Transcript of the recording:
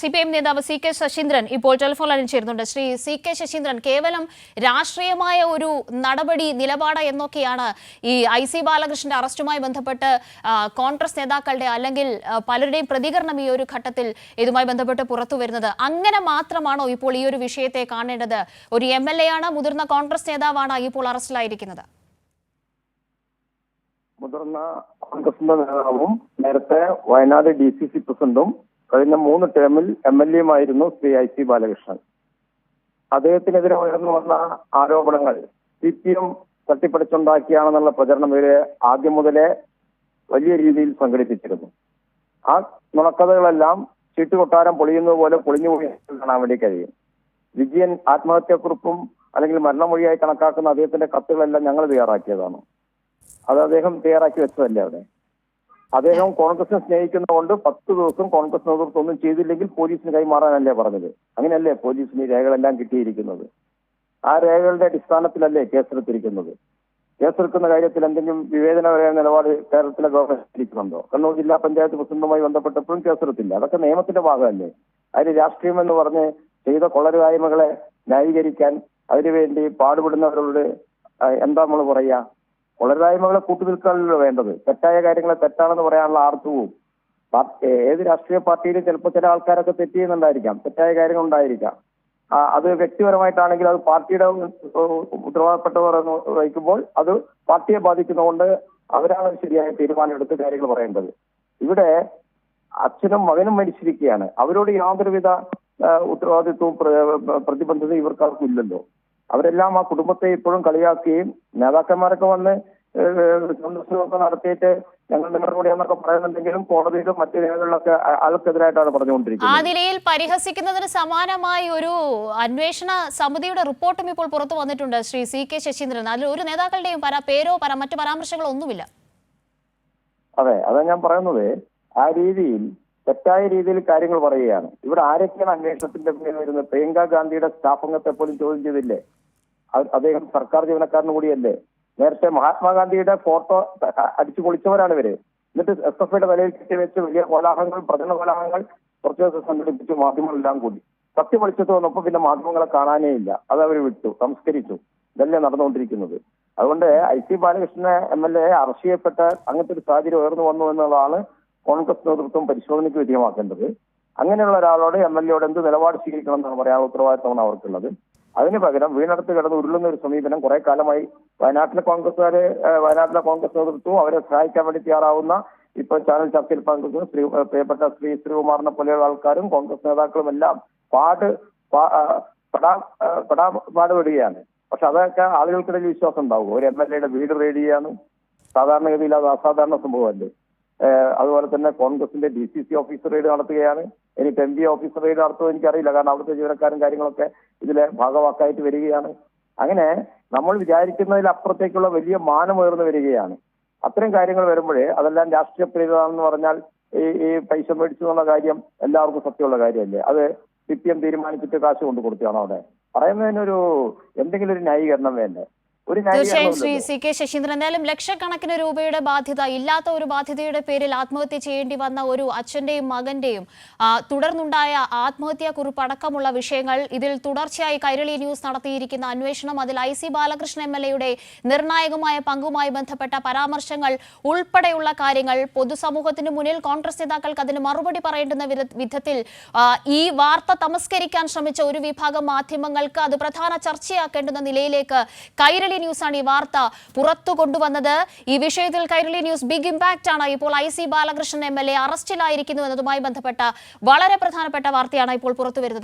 CPM നേതാവ് C K Saseendran ഇപ്പോൾ telephone ലൈനിൽ ചേരുന്നുണ്ട്. ശ്രീ സി കെ ശശീന്ദ്രൻ, കേവലം രാഷ്ട്രീയമായ ഒരു നടപടി നിലപാട് എന്നൊക്കെയാണ് ഈ IC ബാലകൃഷ്ണന്റെ അറസ്റ്റുമായി ബന്ധപ്പെട്ട് കോൺഗ്രസ് നേതാക്കളുടെ അല്ലെങ്കിൽ പലരുടെയും പ്രതികരണം ഈ ഒരു ഘട്ടത്തിൽ ഇതുമായി ബന്ധപ്പെട്ട് പുറത്തു വരുന്നത്. അങ്ങനെ മാത്രമാണോ ഇപ്പോൾ ഈ ഒരു വിഷയത്തെ കാണേണ്ടത്? ഒരു MLA ആണ്, മുതിർന്ന കോൺഗ്രസ് നേതാവാണ് ഇപ്പോൾ അറസ്റ്റിലായിരിക്കുന്നത്. മുതിർന്ന കോൺഗ്രസിന്റെ നേതാവും നേരത്തെ വയനാട് DCC പ്രസിഡന്റും കഴിഞ്ഞ 3 ടേമിൽ MLA-യുമായിരുന്നു ശ്രീ IC ബാലകൃഷ്ണൻ. അദ്ദേഹത്തിനെതിരെ ഉയർന്നു വന്ന ആരോപണങ്ങൾ CPM തട്ടിപ്പറിച്ചുണ്ടാക്കിയാണെന്നുള്ള പ്രചരണം ഇവരെ ആദ്യം മുതലേ വലിയ രീതിയിൽ സംഘടിപ്പിച്ചിരുന്നു. ആ നുണക്കഥകളെല്ലാം ചീട്ടുകൊട്ടാരം പൊളിയുന്നത് പോലെ പൊളിഞ്ഞുപോയി കാണാൻ വേണ്ടി കഴിയും. വിജയൻ ആത്മഹത്യാക്കുറിപ്പും അല്ലെങ്കിൽ മരണമൊഴിയായി കണക്കാക്കുന്ന അദ്ദേഹത്തിന്റെ കത്തുകളെല്ലാം ഞങ്ങൾ തയ്യാറാക്കിയതാണ്. അത് അദ്ദേഹം തയ്യാറാക്കി വെച്ചതല്ലേ അവിടെ. അദ്ദേഹം കോൺഗ്രസിനെ സ്നേഹിക്കുന്നതുകൊണ്ട് 10 ദിവസം കോൺഗ്രസ് നേതൃത്വം ഒന്നും ചെയ്തില്ലെങ്കിൽ പോലീസിന് കൈമാറാനല്ലേ പറഞ്ഞത്. അങ്ങനെയല്ലേ പോലീസിന് ഈ രേഖകളെല്ലാം കിട്ടിയിരിക്കുന്നത്. ആ രേഖകളുടെ അടിസ്ഥാനത്തിലല്ലേ കേസെടുത്തിരിക്കുന്നത്. കേസെടുക്കുന്ന കാര്യത്തിൽ എന്തെങ്കിലും വിവേചനപരമായ നിലപാട് കേരളത്തിലെ ഗവൺമെന്റ് സ്വീകരിക്കുന്നുണ്ടോ? കണ്ണൂർ ജില്ലാ പഞ്ചായത്ത് പ്രസിഡന്റുമായി ബന്ധപ്പെട്ടപ്പോഴും കേസെടുത്തില്ല. അതൊക്കെ നിയമത്തിന്റെ ഭാഗമല്ലേ. അതിന് രാഷ്ട്രീയം എന്ന് പറഞ്ഞ് ചെയ്ത കൊള്ളരുതായ്മകളെ ന്യായീകരിക്കാൻ അതിനുവേണ്ടി പാടുപെടുന്നവരോട് എന്താ നമ്മൾ പറയാ? കൊള്ളരുതായ്മകളെ കൂട്ടുനിൽക്കാനല്ലോ വേണ്ടത്. തെറ്റായ കാര്യങ്ങളെ തെറ്റാണെന്ന് പറയാനുള്ള ആർത്തവും ഏത് രാഷ്ട്രീയ പാർട്ടിയിലും ചിലപ്പോൾ ചില ആൾക്കാരൊക്കെ തെറ്റ് ചെയ്യുന്നുണ്ടായിരിക്കാം, തെറ്റായ കാര്യങ്ങൾ ഉണ്ടായിരിക്കാം. അത് വ്യക്തിപരമായിട്ടാണെങ്കിൽ അത് പാർട്ടിയുടെ ഉത്തരവാദപ്പെട്ടവർ വഹിക്കുമ്പോൾ അത് പാർട്ടിയെ ബാധിക്കുന്നതുകൊണ്ട് അവരാണ് ശരിയായ തീരുമാനം എടുത്ത് കാര്യങ്ങൾ പറയേണ്ടത്. ഇവിടെ അച്ഛനും മകനും മരിച്ചിരിക്കുകയാണ്. അവരോട് യാതൊരുവിധ ഉത്തരവാദിത്വവും പ്രതിബദ്ധതയും ഇവർക്കാർക്കും ഇല്ലല്ലോ. അവരെല്ലാം ആ കുടുംബത്തെ ഇപ്പോഴും കളിയാക്കുകയും നേതാക്കന്മാരൊക്കെ വന്ന് സന്ദർശനമൊക്കെ നടത്തിയിട്ട് ഞങ്ങൾ നിങ്ങളുടെ കൂടെ എന്നൊക്കെ പറയുന്നുണ്ടെങ്കിലും കോടതിയിലും മറ്റു രേഖകളിലൊക്കെ ആൾക്കെതിരായിട്ടാണ് പറഞ്ഞുകൊണ്ടിരിക്കുന്നത്. ആ നിലയിൽ പരിഹസിക്കുന്നതിന് സമാനമായി ഒരു അന്വേഷണ സമിതിയുടെ റിപ്പോർട്ടും ഇപ്പോൾ പുറത്തു വന്നിട്ടുണ്ട് ശ്രീ സി കെ ശശീന്ദ്രൻ. അതിൽ ഒരു നേതാക്കളുടെയും പേരോ മറ്റു പരാമർശങ്ങളോ ഒന്നുമില്ല. അതെ, അതാ ഞാൻ പറയുന്നത്. ആ രീതിയിൽ തെറ്റായ രീതിയിൽ കാര്യങ്ങൾ പറയുകയാണ്. ഇവിടെ ആരൊക്കെയാണ് അന്വേഷണത്തിന്റെ പേരിൽ വരുന്നത്? പ്രിയങ്ക ഗാന്ധിയുടെ സ്റ്റാഫ് അംഗത്തെ പോലും ചോദ്യം ചെയ്തില്ലേ? അദ്ദേഹം സർക്കാർ ജീവനക്കാരനും കൂടിയല്ലേ? നേരത്തെ മഹാത്മാഗാന്ധിയുടെ ഫോട്ടോ അടിച്ചു പൊളിച്ചവരാണ് ഇവര്. എന്നിട്ട് SFIയുടെ തലയിൽ കെട്ടിവെച്ച് വലിയ കോലാഹലങ്ങൾ, പ്രചരണ കോലാഹലങ്ങൾ കുറച്ചു ദിവസം സംഘടിപ്പിച്ചു മാധ്യമങ്ങളെല്ലാം കൂടി. സത്യം പൊളിച്ചത് വന്നപ്പോൾ പിന്നെ മാധ്യമങ്ങളെ കാണാനേ ഇല്ല. അത് അവർ വിട്ടു, സംസ്കരിച്ചു. ഇതല്ലേ നടന്നുകൊണ്ടിരിക്കുന്നത്. അതുകൊണ്ട് IC ബാലകൃഷ്ണനെ MLA അറസ്റ്റ് ചെയ്യപ്പെട്ട അങ്ങനത്തെ ഒരു സാഹചര്യം ഉയർന്നു വന്നു എന്നുള്ളതാണ് കോൺഗ്രസ് നേതൃത്വം പരിശോധനയ്ക്ക് വിധേയമാക്കേണ്ടത്. അങ്ങനെയുള്ള ഒരാളോട് MLA-യോട് എന്ത് നിലപാട് സ്വീകരിക്കണം എന്നാണ് പറയാൻ ഉത്തരവാദിത്തമാണ് അവർക്കുള്ളത്. അതിന് പകരം വീണടുത്ത് കിടന്ന് ഉരുളുന്ന ഒരു സമീപനം കുറെ കാലമായി വയനാട്ടിലെ കോൺഗ്രസ് നേതൃത്വവും അവരെ സഹായിക്കാൻ വേണ്ടി തയ്യാറാവുന്ന ഇപ്പൊ ചാനൽ ചർച്ചയിൽ പങ്കെടുക്കുന്ന പ്രിയപ്പെട്ട ശ്രീ ശ്രീകുമാറിനെ പോലെയുള്ള ആൾക്കാരും കോൺഗ്രസ് നേതാക്കളും എല്ലാം പാടുപെടുകയാണ്. പക്ഷെ അതൊക്കെ ആളുകൾക്കിടയിൽ വിശ്വാസം ഉണ്ടാവും. ഒരു MLA-യുടെ വീട് റെയ്ഡ് ചെയ്യാണ് സാധാരണഗതിയിൽ അത് അസാധാരണ സംഭവമല്ലേ. അതുപോലെ തന്നെ കോൺഗ്രസിന്റെ DCC ഓഫീസർ റെയ്ഡ് നടത്തുകയാണ്. എനിക്ക് MB ഓഫീസർ റെയ്ഡ് നടത്തുമോ എനിക്കറിയില്ല. കാരണം അവിടുത്തെ ജീവനക്കാരും കാര്യങ്ങളൊക്കെ ഇതിലെ ഭാഗവാക്കായിട്ട് വരികയാണ്. അങ്ങനെ നമ്മൾ വിചാരിക്കുന്നതിൽ അപ്പുറത്തേക്കുള്ള വലിയ മാനം ഉയർന്നു വരികയാണ്. അത്തരം കാര്യങ്ങൾ വരുമ്പോഴേ അതെല്ലാം രാഷ്ട്രീയ പ്രേരിതമാണെന്ന് പറഞ്ഞാൽ ഈ പൈസ മേടിച്ചു എന്നുള്ള കാര്യം എല്ലാവർക്കും സത്യമുള്ള കാര്യമല്ലേ. അത് CPM തീരുമാനിച്ചിട്ട് കാശ് കൊണ്ട് കൊടുക്കുകയാണോ? അവിടെ പറയുന്നതിനൊരു എന്തെങ്കിലും ഒരു ന്യായീകരണം വേണ്ടേ? തീർച്ചയായും ശ്രീ സി കെ ശശീന്ദ്രൻ, എന്തായാലും ലക്ഷക്കണക്കിന് രൂപയുടെ ബാധ്യത, ഇല്ലാത്ത ഒരു ബാധ്യതയുടെ പേരിൽ ആത്മഹത്യ ചെയ്യേണ്ടി വന്ന ഒരു അച്ഛന്റെയും മകന്റെയും തുടർന്നുണ്ടായ ആത്മഹത്യാക്കുറിപ്പ് അടക്കമുള്ള വിഷയങ്ങൾ, ഇതിൽ തുടർച്ചയായി കൈരളി ന്യൂസ് നടത്തിയിരിക്കുന്ന അന്വേഷണം, അതിൽ IC ബാലകൃഷ്ണൻ MLA-യുടെ നിർണായകമായ പങ്കുമായി ബന്ധപ്പെട്ട പരാമർശങ്ങൾ ഉൾപ്പെടെയുള്ള കാര്യങ്ങൾ പൊതുസമൂഹത്തിന് മുന്നിൽ കോൺഗ്രസ് നേതാക്കൾക്ക് അതിന് മറുപടി പറയേണ്ടുന്ന വിധത്തിൽ ഈ വാർത്ത തമസ്കരിക്കാൻ ശ്രമിച്ച ഒരു വിഭാഗം മാധ്യമങ്ങൾക്ക് അത് പ്രധാന ചർച്ചയാക്കേണ്ടുന്ന നിലയിലേക്ക് കൈരളി ന്യൂസാണ് ഈ വാർത്ത പുറത്തു കൊണ്ടുവന്നത്. ഈ വിഷയത്തിൽ കൈരളി ന്യൂസ് ബിഗ് ഇമ്പാക്റ്റ് ആണ്. ഇപ്പോൾ IC ബാലകൃഷ്ണൻ MLA അറസ്റ്റിലായിരിക്കുന്നു എന്നതുമായി ബന്ധപ്പെട്ട വളരെ പ്രധാനപ്പെട്ട വാർത്തയാണ് ഇപ്പോൾ പുറത്തുവരുന്നത്.